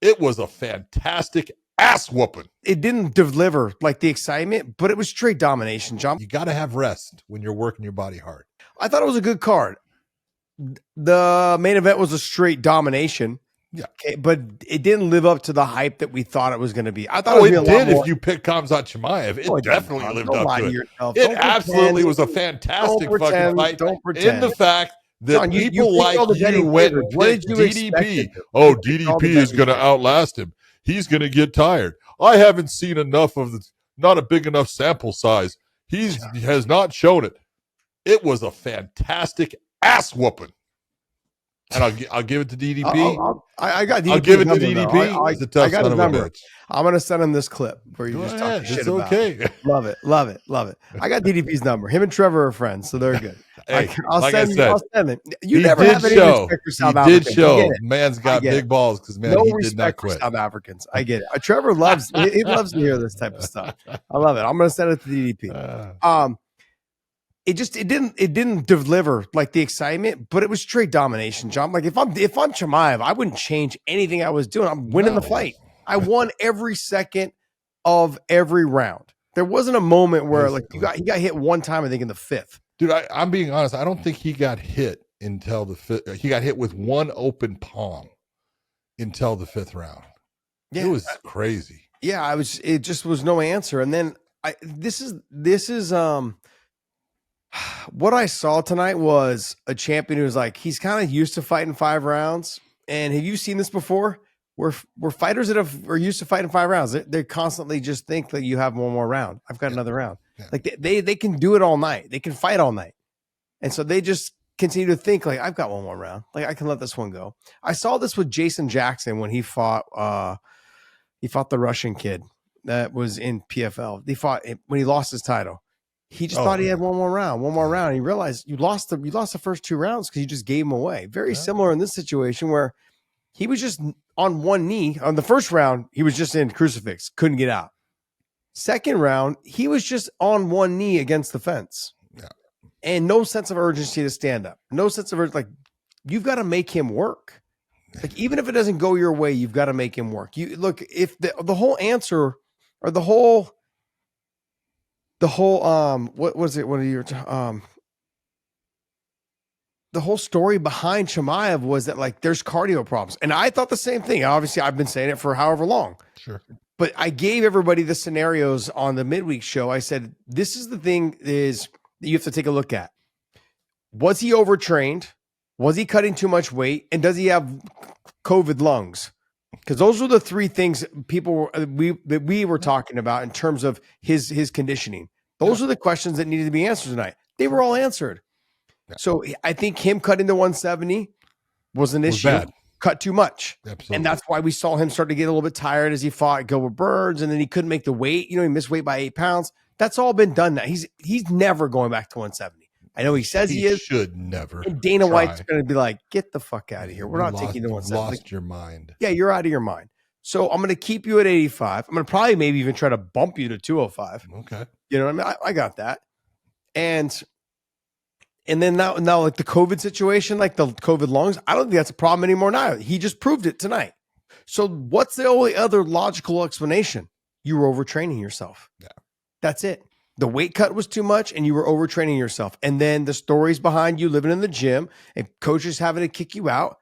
It was a fantastic ass whooping. It didn't deliver like the excitement, but it was straight domination, John. You got to have rest when you're working your body hard. I thought it was a good card. The main event was a straight domination. Yeah. Okay, but it didn't live up to the hype that we thought it was going to be. I thought it did if you picked Khamzat Chimaev. It definitely lived up to it. It absolutely was a fantastic fucking fight. Don't pretend. In the fact that John, people like you went and picked DDP. Oh, DDP is going to outlast him. He's going to get tired. I haven't seen enough of the, not a big enough sample size. He has not shown it. It was a fantastic ass whooping. And I'll give it to DDP. I got DDP. I'll give it to DDP. He's a tough son of a bitch. I'm going to send him this clip where you just talk shit about it. Love it. Love it. Love it. I got DDP's number. Him and Trevor are friends, so they're good. Hey, I'll send it. You he never have any respect for South Africans. He did show. Man's got big balls because, man, he did not quit. South Africans. I get it. Trevor loves he loves to hear this type of stuff. I love it. I'm going to send it to DDP. It didn't deliver like the excitement, but it was straight domination, John. Like if I'm Chimaev, I wouldn't change anything I was doing. I'm winning the fight. I won every second of every round. There wasn't a moment where like he got hit one time, I think in the fifth. Dude, I'm being honest. I don't think he got hit until the fifth. He got hit with one open palm until the fifth round. Yeah, it was crazy. Yeah, it just was no answer. And then this is what I saw tonight was a champion who was like, he's kind of used to fighting 5 rounds. And have you seen this before? Where fighters that are used to fighting 5 rounds, they constantly just think that you have one more round. I've got another round. Yeah. Like they can do it all night. They can fight all night. And so they just continue to think like, I've got one more round. Like I can let this one go. I saw this with Jason Jackson when he fought the Russian kid that was in PFL. When he lost his title. He just thought he had one more round. He realized you lost the first 2 rounds because you just gave him away. Very similar in this situation where he was just on one knee. On the first round, he was just in crucifix, couldn't get out. Second round, he was just on one knee against the fence. Yeah. And no sense of urgency to stand up. No sense of urgency. Like, you've got to make him work. Like, even if it doesn't go your way, you've got to make him work. You look, if the whole answer or the whole what was it? What are your the whole story behind Chimaev was that like there's cardio problems, and I thought the same thing. Obviously, I've been saying it for however long. Sure, but I gave everybody the scenarios on the midweek show. I said this is the thing is that you have to take a look at. Was he overtrained? Was he cutting too much weight? And does he have COVID lungs? Because those were the 3 things we were talking about in terms of his conditioning. Those are the questions that needed to be answered tonight. They were all answered. Yeah. So I think him cutting to 170 was an issue. Bad. Cut too much. Absolutely. And that's why we saw him start to get a little bit tired as he fought Gilbert Burns, and then he couldn't make the weight. He missed weight by 8 pounds. That's all been done now. He's never going back to 170. I know he says he is. Should never. And Dana White's going to be like, get the fuck out of here. We're not taking the 170. Lost your mind. Yeah, you're out of your mind. So I'm going to keep you at 85. I'm going to probably maybe even try to bump you to 205. Okay. You know what I mean? I got that. And then now like the COVID situation, like the COVID lungs, I don't think that's a problem anymore now. He just proved it tonight. So what's the only other logical explanation? You were overtraining yourself. Yeah. That's it. The weight cut was too much and you were overtraining yourself. And then the stories behind you living in the gym and coaches having to kick you out.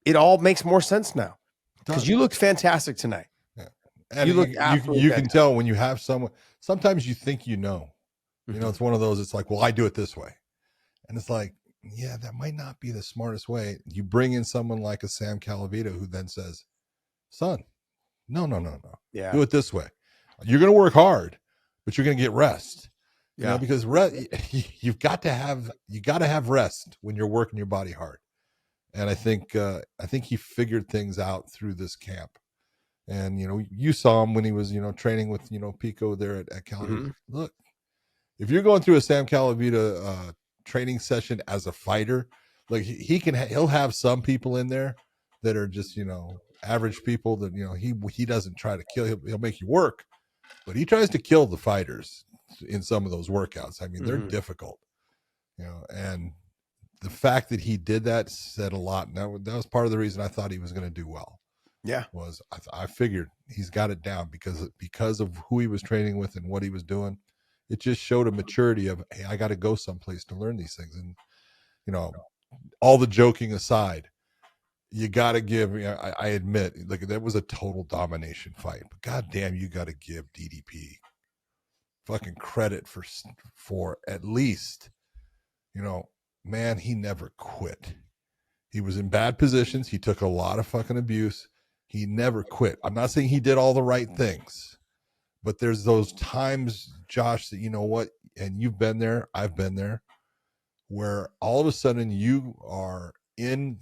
It all makes more sense now because you looked fantastic tonight. Yeah. And you can tell when you have someone, sometimes you think, it's one of those, it's like, well, I do it this way. And it's like, yeah, that might not be the smartest way. You bring in someone like a Sam Calavita who then says, son, no. Yeah. Do it this way. You're going to work hard, but you're going to get rest. Yeah. Because you've got to have rest when you're working your body hard. And I think he figured things out through this camp. And, you saw him when he was, training with, Pico there at Calavita. Mm-hmm. Look, if you're going through a Sam Calavita training session as a fighter, like he'll have some people in there that are just, average people that, he doesn't try to kill. He'll make you work, but he tries to kill the fighters in some of those workouts. I mean, they're difficult, and the fact that he did that said a lot. And that was part of the reason I thought he was going to do well. Yeah. was I figured he's got it down because of who he was training with and what he was doing. It just showed a maturity of, hey, I got to go someplace to learn these things. And you know, all the joking aside, you got to give. You know, I admit, like that was a total domination fight, but goddamn, you got to give DDP fucking credit for at least, you know, man, he never quit. He was in bad positions. He took a lot of fucking abuse. He never quit. I'm not saying he did all the right things, but there's those times, Josh, that you know what, and you've been there, I've been there, where all of a sudden you are in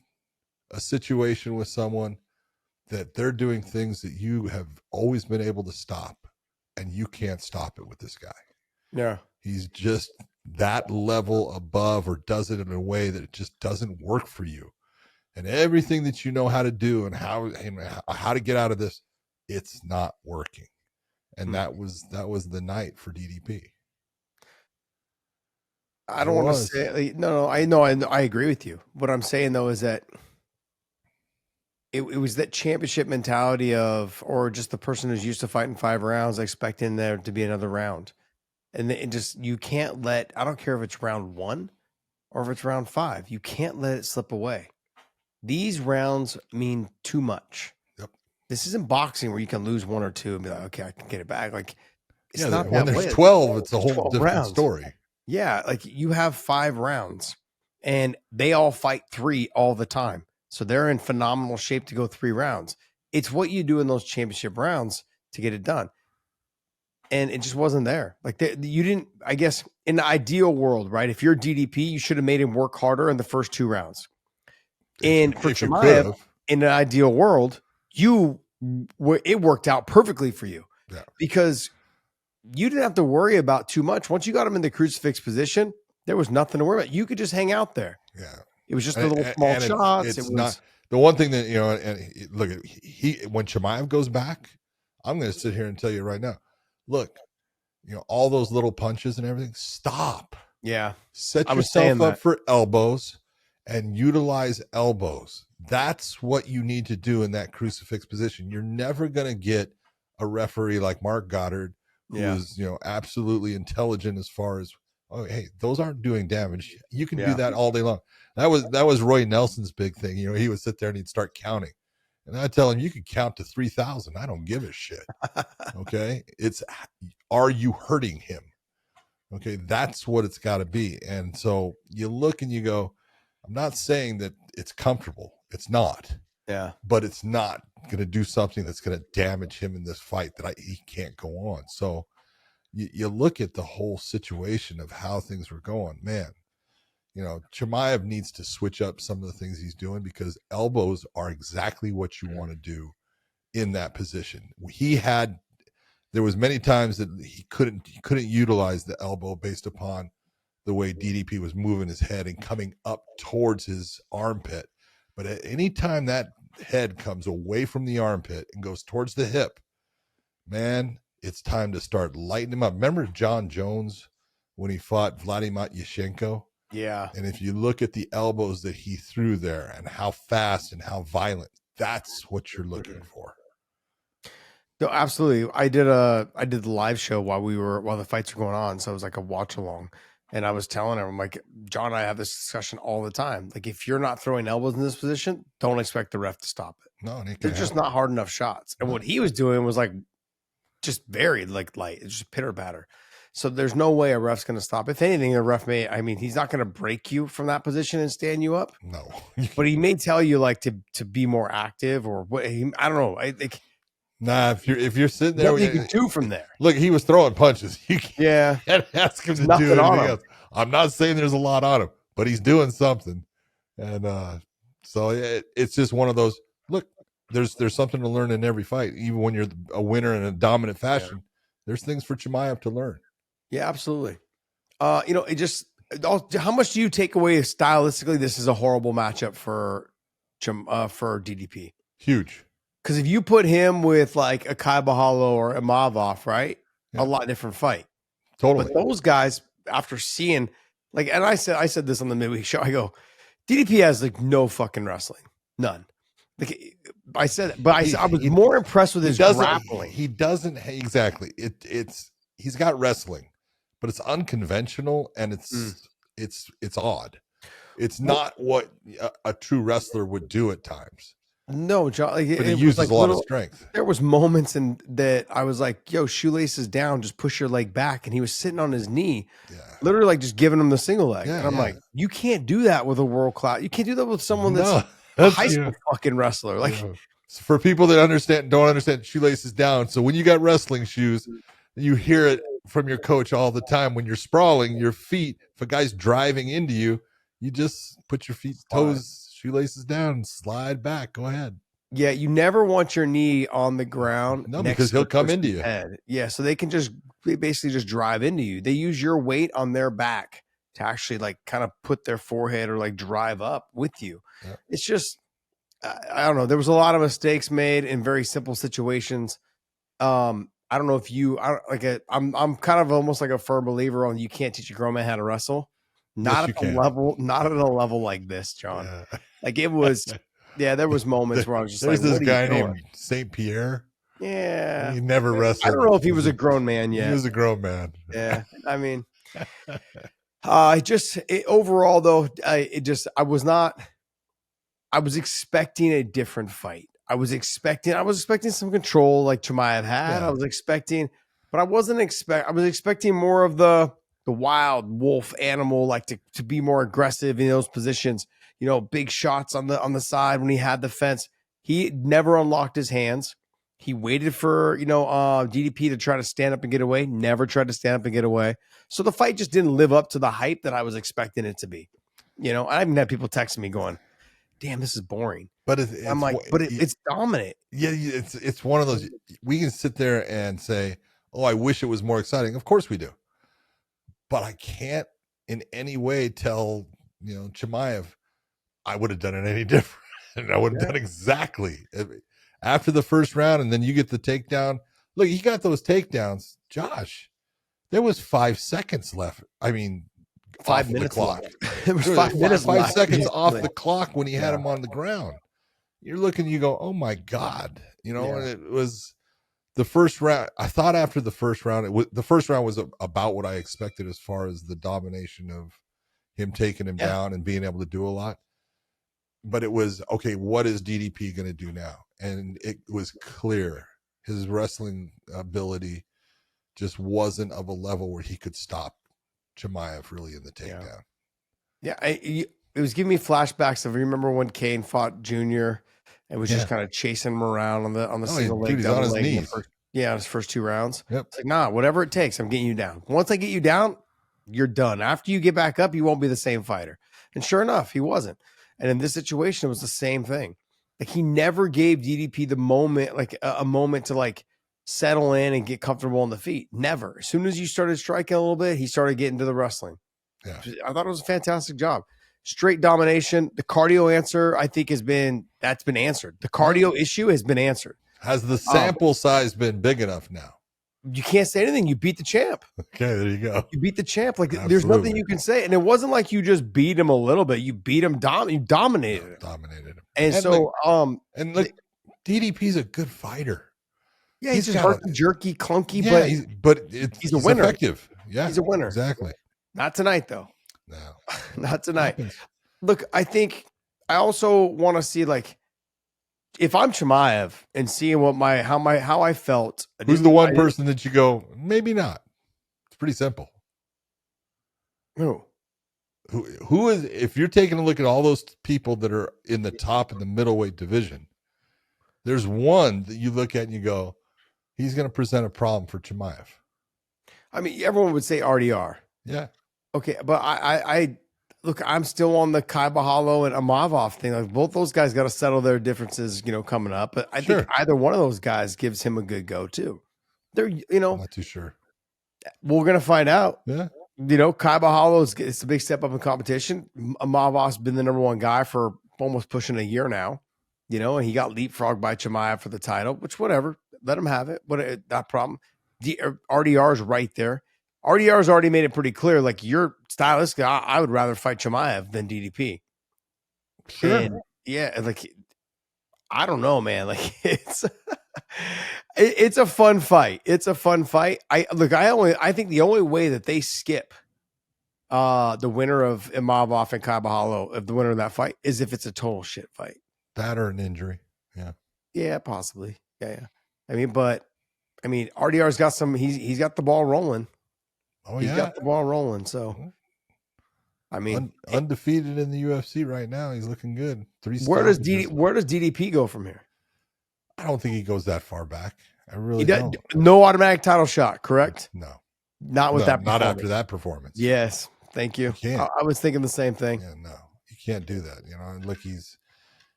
a situation with someone that they're doing things that you have always been able to stop, and you can't stop it with this guy. Yeah. He's just that level above, or does it in a way that it just doesn't work for you. And everything that you know how to do and how to get out of this, it's not working. And that was the night for DDP. I don't want to say no. I know. I agree with you. What I'm saying though is that it was that championship mentality of, or just the person who's used to fighting 5 rounds, expecting there to be another round, and it just, you can't let. I don't care if it's round 1 or if it's round 5. You can't let it slip away. These rounds mean too much. Yep. This isn't boxing where you can lose 1 or 2 and be like, okay, I can get it back. Like, it's not when that there's way. 12, it's a whole 12 different rounds. story. Yeah, like you have 5 rounds and they all fight 3 all the time. So they're in phenomenal shape to go 3 rounds. It's what you do in those championship rounds to get it done. And it just wasn't there. Like you didn't, I guess, in the ideal world, right? If you're DDP, you should have made him work harder in the first 2 rounds. And for Chimaev, in an ideal world, it worked out perfectly for you. Yeah. Because you didn't have to worry about too much. Once you got him in the crucifix position, there was nothing to worry about. You could just hang out there. Yeah. It was just a little small shots. It's not the one thing that, you know, and look, when Chimaev goes back, I'm going to sit here and tell you right now, look, you know, all those little punches and everything, stop. Yeah. Set yourself up for elbows and utilize elbows. That's what you need to do in that crucifix position. You're never going to get a referee like Mark Goddard, who is, you know, absolutely intelligent as far as, oh, hey, those aren't doing damage. You can do that all day long. That was Roy Nelson's big thing. You know, he would sit there and he'd start counting. And I tell him, you could count to 3,000. I don't give a shit. Okay. It's, are you hurting him? Okay. That's what it's got to be. And so you look and you go, I'm not saying that it's comfortable. It's not. Yeah. But it's not going to do something that's going to damage him in this fight that he can't go on. So you look at the whole situation of how things were going, man. You know, Chimaev needs to switch up some of the things he's doing, because elbows are exactly what you want to do in that position. There was many times that he couldn't utilize the elbow based upon the way DDP was moving his head and coming up towards his armpit. But at any time that head comes away from the armpit and goes towards the hip, man, it's time to start lighting him up. Remember John Jones when he fought Vladimir Yashenko? Yeah. And if you look at the elbows that he threw there and how fast and how violent, that's what you're looking for. No, absolutely. I did the live show while the fights were going on. So it was like a watch along. And I was telling him, I'm like, John and I have this discussion all the time. Like, if you're not throwing elbows in this position, don't expect the ref to stop it. No, they're just not hard enough shots. And what he was doing was like just very like light. It's just pitter patter. So there's no way a ref's going to stop. If anything, a ref he's not going to break you from that position and stand you up. No, but he may tell you like to be more active, or what. I don't know. I think. Nah, if you're sitting there, what you can do from there. Look, he was throwing punches. You can't ask him to do anything else. I'm not saying there's a lot on him, but he's doing something. And so it's just one of those. Look, there's something to learn in every fight, even when you're a winner in a dominant fashion. Yeah. There's things for Chimaev to learn. Yeah, absolutely. You know, it just, how much do you take away stylistically? This is a horrible matchup for DDP. Huge. Because if you put him with like a Kai Bahalo or a Mavov, right? Yeah. A lot different fight. Totally. But those guys, after seeing, like, and I said this on the midweek show, I go, DDP has like no fucking wrestling. None. Like I said, but I was He- more impressed with he his doesn't. grappling. He doesn't exactly. He's got wrestling, but it's unconventional and it's odd. It's Well, not what a true wrestler would do at times, no, John, like but he it was uses like a lot of little. strength. There was moments in that I was like, "Yo, shoelaces down, just push your leg back," and he was sitting on his knee, Yeah, literally like just giving him the single leg. yeah, And I'm yeah. like, "You can't do that with a world class. You can't do that with someone that's No, a that's high school fucking wrestler." Like, yeah. So for people that don't understand shoelaces down. So when you got wrestling shoes, you hear it from your coach all the time. When you're sprawling, your feet, if a guy's driving into you, you just put your feet, toes, shoelaces down, and slide back. Go ahead. yeah, you never want your knee on the ground No, next because to he'll the come into person's you. head. Yeah, so they can they basically just drive into you. They use your weight on their back to actually like kind of put their forehead or like drive up with you. Yeah. It's just I don't know. There was a lot of mistakes made in very simple situations. I don't know if you I'm kind of almost like a firm believer on you can't teach a grown man how to wrestle. Yes, Not you at the can. level, not at a level like this, John. Yeah. Like it was, yeah, there was moments where I was just like, There's this what are you guy doing? named Saint Pierre. Yeah. He never I wrestled. don't know if he was a grown man He yet. was a grown man. Yeah. I mean, overall though, I was expecting a different fight. I was expecting some control like Chimaev had. Yeah. I was expecting, but I was expecting more of the wild wolf animal, like to be more aggressive in those positions, big shots on the side when he had the fence. He never unlocked his hands. He waited for, DDP to try to stand up and get away, never tried to stand up and get away. So the fight just didn't live up to the hype that I was expecting it to be. I even had people texting me going, damn, this is boring. But I'm like, but it's dominant. Yeah, it's one of those. We can sit there and say, "Oh, I wish it was more exciting." Of course we do, but I can't in any way tell Chimaev I would have done it any different. I would have done exactly after the first round, and then you get the takedown. Look, he got those takedowns, Josh. There was 5 seconds left. I mean, 5 minutes minutes the clock. left. There was 5 minutes 5 left. seconds off the clock when he had Yeah. him on the ground. You're looking, you go, oh my God. And it was the first round. I thought after the first round, the first round was about what I expected as far as the domination of him taking him down and being able to do a lot. But it was, okay, what is DDP going to do now? And it was clear his wrestling ability just wasn't of a level where he could stop Chimaev really in the takedown. Yeah, it was giving me flashbacks of, remember when Kane fought Junior and was just kind of chasing him around on the single leg, he's double on his leg knees. in his first 2 rounds. Yep. It's like, nah, whatever it takes, I'm getting you down. Once I get you down, you're done. After you get back up, you won't be the same fighter. And sure enough, he wasn't. And in this situation, it was the same thing. Like he never gave DDP the moment, like a moment to like settle in and get comfortable on the feet. Never. As soon as you started striking a little bit, he started getting to the wrestling. Yeah. I thought it was a fantastic job. Straight domination. The cardio answer, I think, that's been answered. The cardio issue has been answered. Has the sample size been big enough now? You can't say anything. You beat the champ. Okay, there you go. You beat the champ. Like Absolutely. There's nothing you can say. And it wasn't like you just beat him a little bit. You beat him. You dominated him. Dominated him. And so, look, DDP's a good fighter. Yeah, he's just herky jerky, clunky, but he's a winner. Effective. Yeah, he's a winner. Exactly. Not tonight, though. No, not tonight. Look, I think I also want to see, like, if I'm Chimaev and seeing how I felt. Who's the one person that you go, maybe not? It's pretty simple. Who is, if you're taking a look at all those people that are in the top in the middleweight division, there's one that you look at and you go, he's going to present a problem for Chimaev. I mean, everyone would say RDR. Yeah. Okay, but I look, I'm still on the Kai Bahalo and Amavov thing. Like, both those guys got to settle their differences, coming up. But I think either one of those guys gives him a good go too. They're, I'm not too sure. We're gonna find out. Yeah. Kai Bahalo it's a big step up in competition. Amavov's been the number one guy for almost pushing a year now. And he got leapfrogged by Chimaev for the title, which whatever, let him have it. But not problem. The RDR is right there. RDR's already made it pretty clear. Like, you're stylistic. I would rather fight Chimaev than DDP. Sure. And yeah, like I don't know, man. Like it's a fun fight. It's a fun fight. I think the only way that they skip the winner of Imavov and Kabahalo, if the winner of that fight, is if it's a total shit fight. That or an injury. Yeah. Yeah, possibly. Yeah. I mean, RDR's got some. He's got the ball rolling. Oh, He's yeah. got the ball rolling. So, I mean, undefeated in the UFC right now. He's looking good. Where does DDP go from here? I don't think he goes that far back. I really don't. No automatic title shot, correct? No. Not with that. Not after that performance. Yes. Thank you. I was thinking the same thing. Yeah, no, you can't do that. You know, look, he's,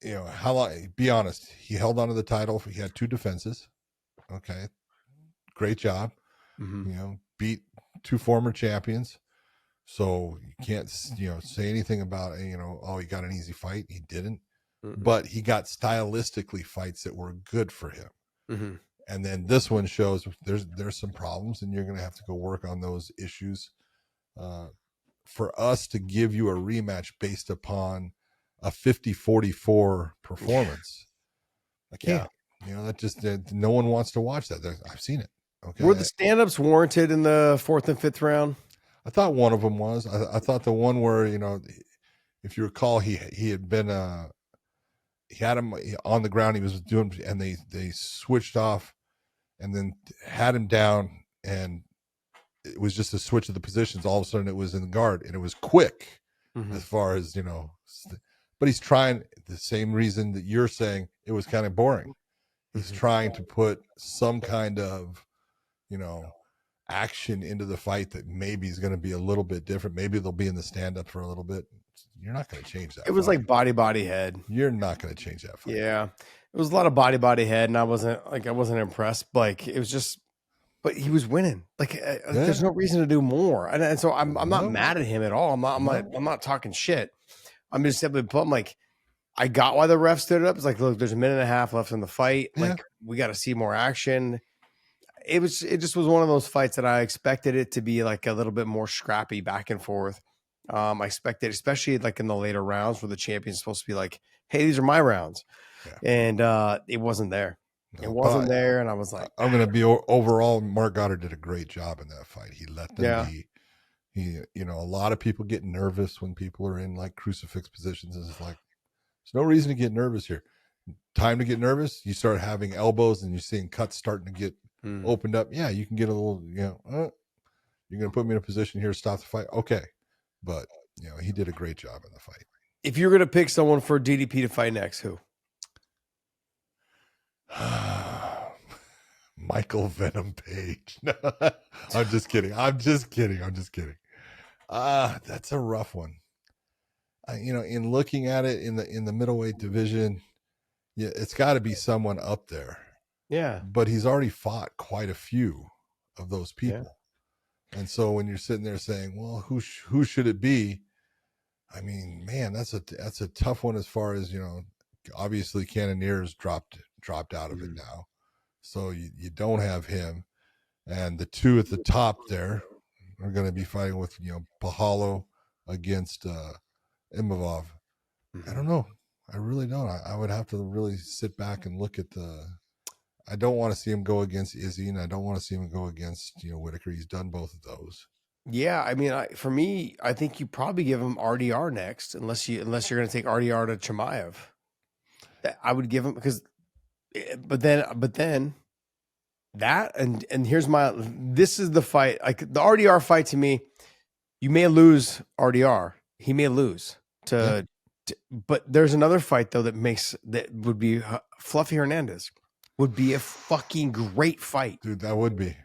you know, how long, be honest, he held onto the title. He had 2 defenses. Okay. Great job. Mm-hmm. You know, beat 2 former champions. So you can't, you know, say anything about, you know, oh, he got an easy fight. He didn't. Mm-hmm. But he got stylistically fights that were good for him. Mm-hmm. And then this one shows there's some problems, and you're going to have to go work on those issues. For us to give you a rematch based upon a 50-44 performance, I can't. Yeah. You know, that just no one wants to watch that. I've seen it. Okay. Were the stand-ups warranted in the 4th and 5th round? I thought one of them was. I thought the one where, you know, if you recall, he had been he had him on the ground. He was doing, and they switched off, and then had him down, and it was just a switch of the positions. All of a sudden, it was in the guard, and it was quick, as far as, you know. But he's trying the same reason that you're saying it was kind of boring. He's trying to put some kind of, you know, action into the fight that maybe is going to be a little bit different. Maybe they'll be in the stand-up for a little bit. You're not going to change that. It was like body head. You're not going to change that fight. Yeah, it was a lot of body head, and I wasn't impressed. Like, it was just. But he was winning. Like, there's no reason to do more. And so I'm not mad at him at all. I'm not talking shit. I'm just simply put, I'm like, I got why the ref stood up. It's like, look, there's a minute and a half left in the fight. Yeah. Like, we got to see more action. It just was one of those fights that I expected it to be like a little bit more scrappy back and forth. I expected, especially like in the later rounds where the champion's supposed to be like, hey, these are my rounds. Yeah. And it wasn't there. No, it wasn't there, and I was like, I'm going to be overall. Mark Goddard did a great job in that fight. He let them be. He, you know, a lot of people get nervous when people are in like crucifix positions. It's like, there's no reason to get nervous here. Time to get nervous. You start having elbows, and you're seeing cuts starting to get opened up. Yeah, you can get a little. You know, you're going to put me in a position here to stop the fight. Okay, but you know, he did a great job in the fight. If you're going to pick someone for DDP to fight next, who? Michael Venom Page. I'm just kidding. That's a rough one. You know, in looking at it in the middleweight division, yeah, it's got to be someone up there. Yeah, but he's already fought quite a few of those people, and so when you're sitting there saying, "Well, who should it be?" I mean, man, that's a tough one. As far as, you know, obviously Cannonier's dropped out of it now. So you don't have him. And the 2 at the top there are going to be fighting with, you know, Pahalo against Imavov. I don't know. I really don't. I would have to really sit back and look at I don't want to see him go against Izzy, and I don't want to see him go against, you know, Whitaker. He's done both of those. Yeah, I mean, for me, I think you probably give him RDR next, unless you're going to take RDR to Chimaev. I would give him, because, but then that and here's this is the fight. Like, the RDR fight, to me, you may lose RDR, he may lose to but there's another fight though that would be Fluffy Hernandez would be a fucking great fight, dude. That would be.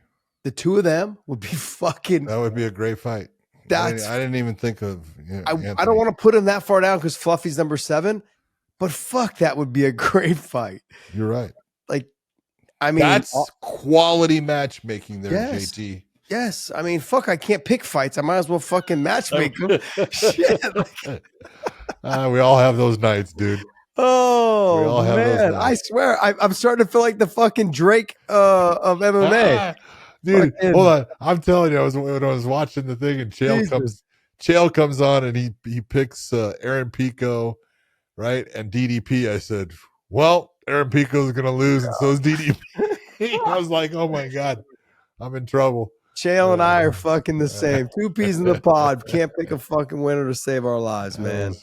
The 2 of them would be fucking. That would be a great fight. I didn't even think of. You know, I don't want to put him that far down because Fluffy's number 7, but fuck, that would be a great fight. You're right. Like, I mean, that's quality matchmaking there, yes, JT. Yes, I mean, fuck, I can't pick fights. I might as well fucking matchmake them. Shit. We all have those nights, dude. Oh man, I swear, I'm starting to feel like the fucking Drake of MMA. Dude, hold on. I'm telling you, when I was watching the thing, and Chael comes on, and he picks Aaron Pico, right, and DDP. I said, well, Aaron Pico's going to lose, and so is DDP. I was like, oh my God, I'm in trouble. Chael and I are fucking the same. Two peas in the pod. Can't pick a fucking winner to save our lives, man.